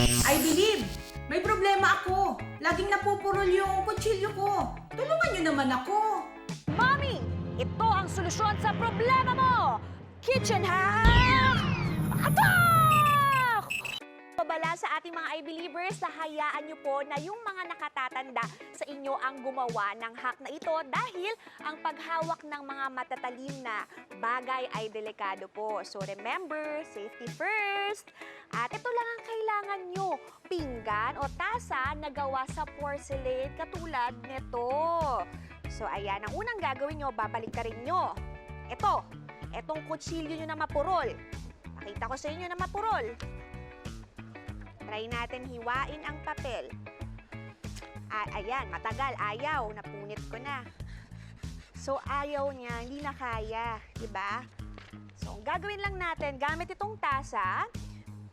I believe! May problema ako. Laging napupurol yung kutsilyo ko. Tulungan niyo naman ako. Mommy, ito ang solusyon sa problema mo! Kitchen hack! Attack! Pabala sa ating mga I-Believers na hayaan niyo po na yung mga nakatatanda sa inyo ang gumawa ng hack na ito dahil ang paghawak ng mga matatalim na bagay ay delikado po. So remember, safety first. At ito lang ang kailangan nyo, pinggan o tasa na gawa sa porcelain katulad nito. So ayan, ang unang gagawin nyo, babalik ka rin nyo. Etong kutsilyo nyo na mapurol. Pakita ko sa inyo na mapurol. Try natin hiwain ang papel. Ayan, matagal, ayaw, napunit ko na. So ayaw niya, hindi na kaya, di ba? So ang gagawin lang natin, gamit itong tasa,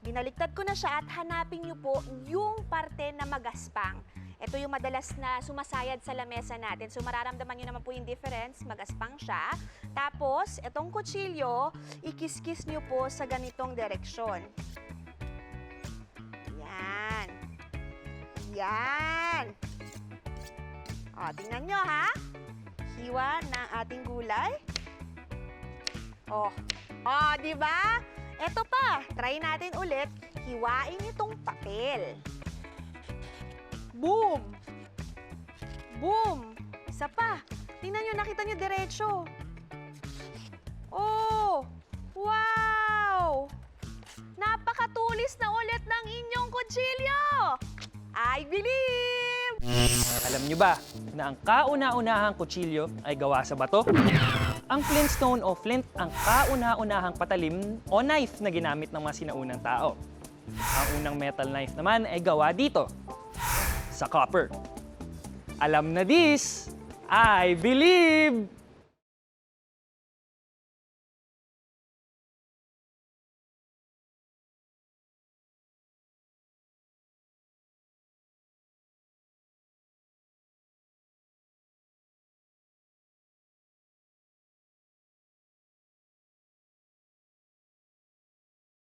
binaliktad ko na siya at hanapin niyo po yung parte na magaspang. Ito yung madalas na sumasayad sa lamesa natin. So mararamdaman niyo naman po yung difference, magaspang siya. Tapos, itong kutsilyo, ikis-kis niyo po sa ganitong direksyon. Yan. Yan. O, tingnan nyo ha. Hiwa ng ating gulay. O, di ba? Eto pa, try natin ulit. Hiwain itong papel. Boom! Boom! Isa pa. Tingnan nyo, nakita nyo diretso. Oh! Wow! Napakatulis na ulit ng inyong kutsilyo! I believe! Alam nyo ba na ang kauna-unahang kutsilyo ay gawa sa bato? Ang flintstone o flint ang kauna-unahang patalim o knife na ginamit ng mga sinaunang tao. Ang unang metal knife naman ay gawa dito, sa copper. Alam na this, I believe!